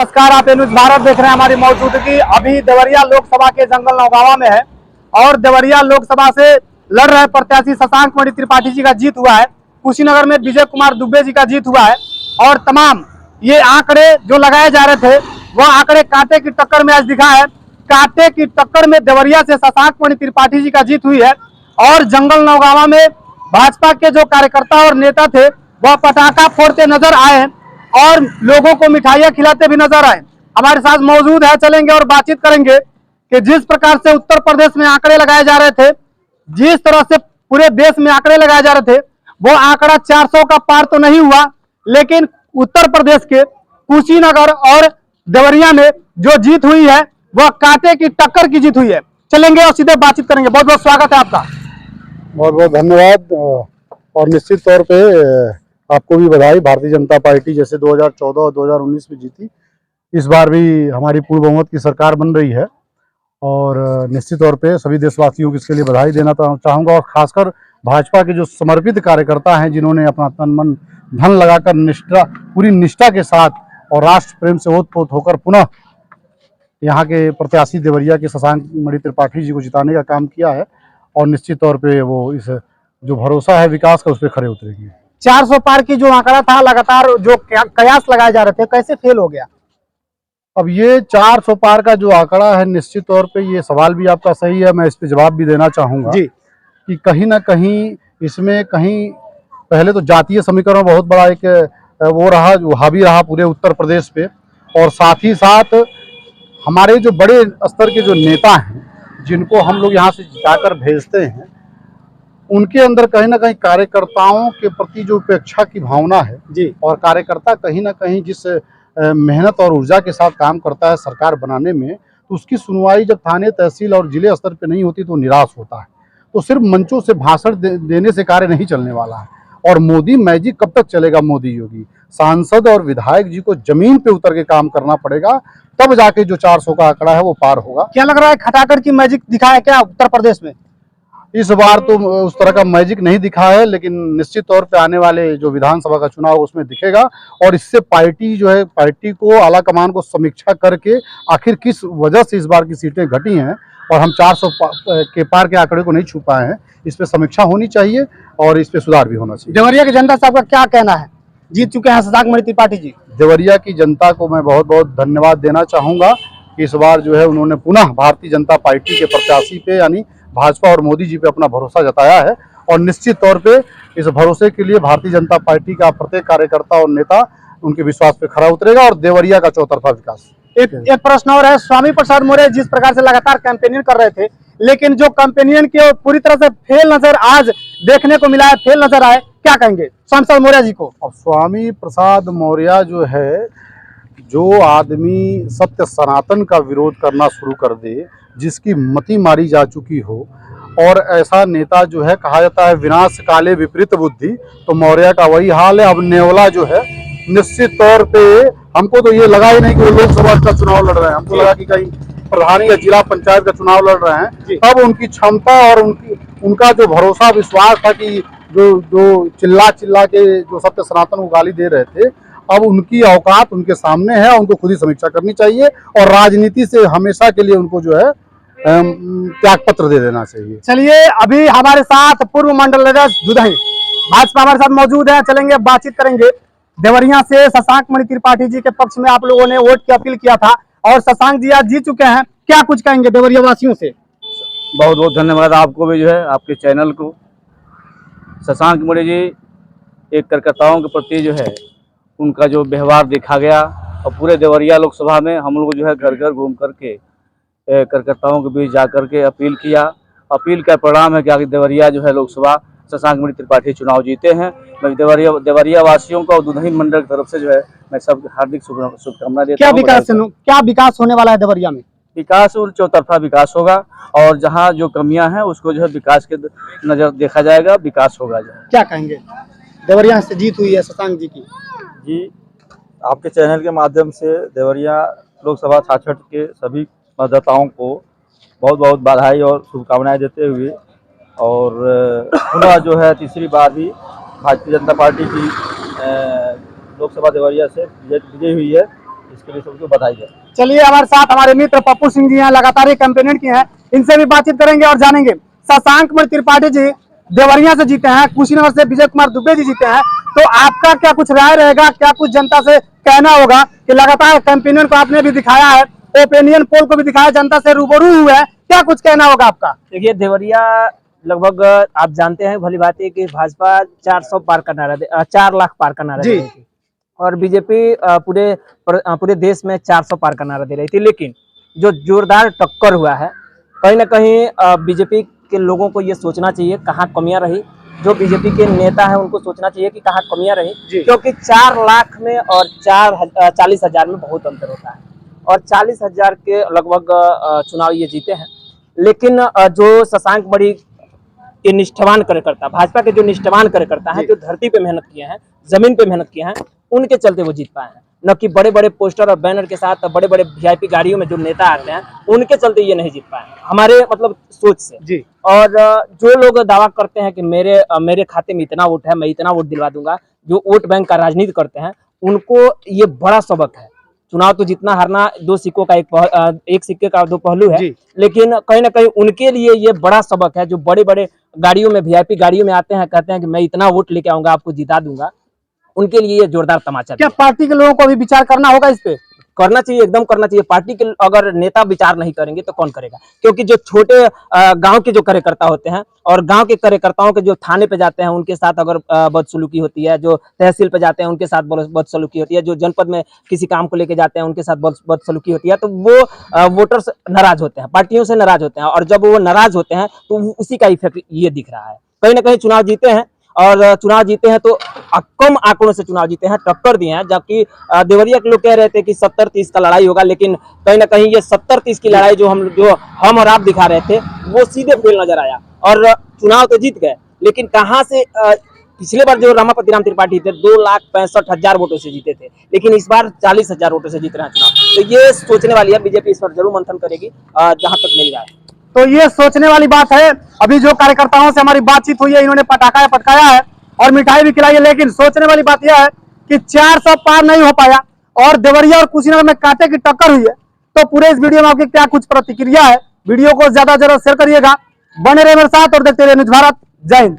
नमस्कार, आप न्यूज भारत देख रहे हैं। हमारी मौजूदगी अभी देवरिया लोकसभा के जंगल नौगावा में है और देवरिया लोकसभा से लड़ रहे प्रत्याशी शशांक मणि त्रिपाठी जी का जीत हुआ है। कुशीनगर में विजय कुमार दुबे जी का जीत हुआ है और तमाम ये आंकड़े जो लगाए जा रहे थे वह आंकड़े कांटे की टक्कर में आज दिखा है। कांटे की टक्कर में देवरिया से शशांक मणि त्रिपाठी जी का जीत हुई है और जंगल नौगावा में भाजपा के जो कार्यकर्ता और नेता थे वह पटाखा फोड़ते नजर आए हैं और लोगों को मिठाइयां खिलाते भी नजर आए। हमारे साथ मौजूद है, चलेंगे और बातचीत करेंगे कि जिस प्रकार से उत्तर प्रदेश में आंकड़े लगाए जा रहे थे, जिस तरह से पूरे देश में आंकड़े लगाए जा रहे थे, वो आंकड़ा 400 का पार तो नहीं हुआ, लेकिन उत्तर प्रदेश के कुशीनगर और देवरिया में जो जीत हुई है वह कांटे की टक्कर की जीत हुई है। चलेंगे और सीधे बातचीत करेंगे। बहुत बहुत स्वागत है आपका। बहुत बहुत धन्यवाद। और निश्चित तौर पे आपको भी बधाई। भारतीय जनता पार्टी जैसे 2014 और 2019 में जीती, इस बार भी हमारी पूर्ण बहुमत की सरकार बन रही है और निश्चित तौर पे सभी देशवासियों को इसके लिए बधाई देना चाहूँगा। और खासकर भाजपा के जो समर्पित कार्यकर्ता हैं, जिन्होंने अपना तन मन धन लगाकर पूरी निष्ठा के साथ और राष्ट्र प्रेम से ओतप्रोत होकर पुनः यहाँ के प्रत्याशी देवरिया के शशांक मणि त्रिपाठी जी को जिताने का काम किया है और निश्चित तौर पे वो इस जो भरोसा है विकास का, उस पर खरे उतरेंगे। 400 पार की जो आंकड़ा था, लगातार जो कयास लगाए जा रहे थे, कैसे फेल हो गया? अब ये 400 पार का जो आंकड़ा है, निश्चित तौर पे ये सवाल भी आपका सही है, मैं इस पे जवाब भी देना चाहूँगा जी कि कहीं ना कहीं इसमें कहीं पहले तो जातीय समीकरण बहुत बड़ा एक वो रहा, जो हावी रहा पूरे उत्तर प्रदेश पे, और साथ ही साथ हमारे जो बड़े स्तर के जो नेता हैं जिनको हम लोग यहाँ से जिताकर भेजते हैं, उनके अंदर कहीं ना कहीं कार्यकर्ताओं के प्रति जो उपेक्षा की भावना है जी और कार्यकर्ता कहीं ना कहीं जिस मेहनत और ऊर्जा के साथ काम करता है सरकार बनाने में, तो उसकी सुनवाई जब थाने, तहसील और जिले स्तर पे नहीं होती तो निराश होता है। तो सिर्फ मंचों से भाषण देने से कार्य नहीं चलने वाला है। और मोदी मैजिक कब तक चलेगा? मोदी योगी सांसद और विधायक जी को जमीन पे उतर के काम करना पड़ेगा, तब जाके जो 400 का आंकड़ा है वो पार होगा। क्या लग रहा है, खटाखट की मैजिक दिखा है क्या उत्तर प्रदेश में? इस बार तो उस तरह का मैजिक नहीं दिखा है, लेकिन निश्चित तौर पे आने वाले जो विधानसभा का चुनाव उसमें दिखेगा और इससे पार्टी जो है, पार्टी को आला कमान को समीक्षा करके आखिर किस वजह से इस बार की सीटें घटी हैं और हम 400 के पार के आंकड़े को नहीं छू पाए हैं, इस पर समीक्षा होनी चाहिए और इस पर सुधार भी होना चाहिए। देवरिया की जनता साहब का क्या कहना है? जीत चुके हैं शशांक मणि त्रिपाठी जी। देवरिया की जनता को मैं बहुत बहुत धन्यवाद देना चाहूँगा कि इस बार जो है उन्होंने पुनः भारतीय जनता पार्टी के प्रत्याशी पे यानी भाजपा और मोदी जी पे अपना भरोसा जताया है और निश्चित तौर पे इस भरोसे के लिए भारतीय जनता पार्टी का प्रत्येक कार्यकर्ता और नेता उनके विश्वास पे खरा उतरेगा और देवरिया का चौतरफा विकास। एक प्रश्न और है, स्वामी प्रसाद मौर्य जिस प्रकार से लगातार कैंपेनिंग कर रहे थे, लेकिन जो कैंपेनिंग के पूरी तरह से फेल नजर आज देखने को मिला है, फेल नजर आए, क्या कहेंगे स्वामी प्रसाद मौर्य जी को? अब स्वामी प्रसाद मौर्य जो है, जो आदमी सत्य सनातन का विरोध करना शुरू कर दे, जिसकी मति मारी जा चुकी हो, और ऐसा नेता जो है, कहा जाता है विनाश काले विपरीत बुद्धि, तो मौर्य का वही हाल है। अब नेवला जो है, निश्चित तौर पे हमको तो ये लगा ही नहीं कि वो लोकसभा का चुनाव लड़ रहे हैं, हमको लगा कि कहीं प्रधानी या जिला पंचायत का चुनाव लड़ रहे हैं। अब उनकी क्षमता और उनका जो भरोसा विश्वास था कि जो चिल्ला के जो सत्य सनातन को गाली दे रहे थे, अब उनकी औकात उनके सामने है, उनको खुद ही समीक्षा करनी चाहिए और राजनीति से हमेशा के लिए उनको जो है त्याग पत्र दे देना चाहिए। चलिए, अभी हमारे साथ पूर्व मंडल अध्यक्ष दुधही भाजपा हमारे साथ मौजूद है, चलेंगे बातचीत करेंगे। देवरिया से शशांक मणि त्रिपाठी जी के पक्ष में आप लोगों ने वोट की अपील किया था और शशांक जी आज जीत चुके हैं, क्या कुछ कहेंगे देवरिया वासियों से? बहुत बहुत धन्यवाद आपको भी, जो है आपके चैनल को। शशांक मणि जी एक कार्यकर्ताओं के प्रति जो है उनका जो व्यवहार देखा गया और पूरे देवरिया लोकसभा में हम लोग जो है घर घर घूम करके कार्यकर्ताओं के बीच जा करके अपील किया। अपील का परिणाम है कि आगे देवरिया जो है लोकसभा शशांक मणि त्रिपाठी चुनाव जीते हैं। मैं देवरिया वासियों को और दुधही मंडल की तरफ से जो है मैं सब हार्दिक शुभकामनाएं देता हूं। क्या विकास होने वाला है देवरिया में? विकास और चौतरफा विकास होगा और जहां जो कमियां हैं उसको जो है विकास के नजर देखा जाएगा, विकास होगा। क्या कहेंगे, देवरिया से जीत हुई है शशांक जी की? जी, आपके चैनल के माध्यम से देवरिया लोकसभा 66 के सभी मतदाताओं को बहुत बहुत बधाई और शुभकामनाएं देते हुए, और पुनः जो है तीसरी बार भी भारतीय जनता पार्टी की लोकसभा देवरिया से विजय हुई है इसके लिए सबको बधाई है। चलिए हमारे साथ हमारे मित्र पप्पू सिंह जी हैं, लगातार ये कैंपेनिंग की हैं, इनसे भी बातचीत करेंगे और जानेंगे। शशांक मणि त्रिपाठी जी देवरिया से जीते हैं, कुशीनगर से विजय कुमार दुबे जी जीते हैं, तो आपका क्या कुछ राय रहेगा, क्या कुछ जनता से कहना होगा कि लगातार कैंपेनिंग को आपने भी दिखाया है, ओपिनियन पोल को भी दिखाया, जनता से रूबरू हुए हैं, क्या कुछ कहना होगा आपका? देखिए देवरिया लगभग आप जानते हैं भली बात है कि भाजपा 400 पार का नारा 4 लाख पार का नारा दे रही थी और बीजेपी पूरे देश में 400 पार का नारा दे रही थी। लेकिन जो जोरदार टक्कर हुआ है, कहीं ना कहीं बीजेपी के लोगों को ये सोचना चाहिए कहाँ कमियां रही। जो बीजेपी के नेता है उनको सोचना चाहिए कि कहाँ कमियां रही, क्योंकि 4 लाख में और 40,000 में बहुत अंतर होता है और 40,000 के लगभग चुनाव ये जीते हैं। लेकिन जो शशांक मणि के निष्ठावान कार्यकर्ता, भाजपा के जो निष्ठावान कार्यकर्ता हैं, जो धरती पे मेहनत किए हैं, जमीन पे मेहनत किए हैं, उनके चलते वो जीत पाए हैं। न कि बड़े बड़े पोस्टर और बैनर के साथ बड़े बड़े वीआईपी गाड़ियों में जो नेता आते हैं उनके चलते ये नहीं जीत पाए हमारे मतलब सोच से जी। और जो लोग दावा करते हैं कि मेरे खाते में इतना वोट है, मैं इतना वोट दिलवा दूंगा, जो वोट बैंक का राजनीति करते हैं, उनको ये बड़ा सबक है। चुनाव तो जितना हारना दो सिक्कों का एक सिक्के का दो पहलू है, लेकिन कहीं ना कहीं उनके लिए ये बड़ा सबक है। जो बड़े बड़े गाड़ियों में वीआईपी गाड़ियों में आते हैं, कहते हैं कि मैं इतना वोट लेके आऊंगा, आपको जिता दूंगा, उनके लिए ये जोरदार तमाचा। क्या पार्टी के लोगों को भी विचार करना होगा इस पे? करना चाहिए, एकदम करना चाहिए। पार्टी के अगर नेता विचार नहीं करेंगे तो कौन करेगा? क्योंकि जो छोटे गांव के जो कार्यकर्ता होते हैं और गांव के कार्यकर्ताओं के जो थाने पे जाते हैं उनके साथ अगर बदसलूकी होती है, जो तहसील पे जाते हैं उनके साथ बदसलूकी होती है, जो जनपद में किसी काम को लेके जाते हैं उनके साथ बदसलूकी होती है, तो वो वोटर्स नाराज होते हैं, पार्टियों से नाराज होते हैं। और जब वो नाराज होते हैं तो उसी का इफेक्ट ये दिख रहा है। कहीं ना कहीं चुनाव जीते हैं और चुनाव जीते हैं तो कम आंकड़ों से चुनाव जीते हैं, टक्कर दिए हैं। जबकि देवरिया के लोग कह रहे थे कि 70-30 का लड़ाई होगा, लेकिन कहीं ना कहीं ये 70-30 की लड़ाई जो हम और आप दिखा रहे थे वो सीधे फेल नजर आया। और चुनाव तो जीत गए, लेकिन कहां से पिछले बार जो रमापति राम त्रिपाठी थे 2,65,000 वोटों से जीते थे, लेकिन इस बार 40,000 वोटों से जीत रहे हैं चुनाव। तो ये सोचने वाली है, बीजेपी इस पर जरूर मंथन करेगी जहां तक मेरी राय। तो ये सोचने वाली बात है। अभी जो कार्यकर्ताओं से हमारी बातचीत हुई है, इन्होंने पटाखा पटकाया है और मिठाई भी खिलाई है, लेकिन सोचने वाली बात यह है कि 400 पार नहीं हो पाया और देवरिया और कुशीनगर में कांटे की टक्कर हुई है। तो पूरे इस वीडियो में आपकी क्या कुछ प्रतिक्रिया है, वीडियो को ज्यादा शेयर करिएगा, बने रहे मेरे साथ और देखते रहिए न्यूज़ भारत। जय हिंद।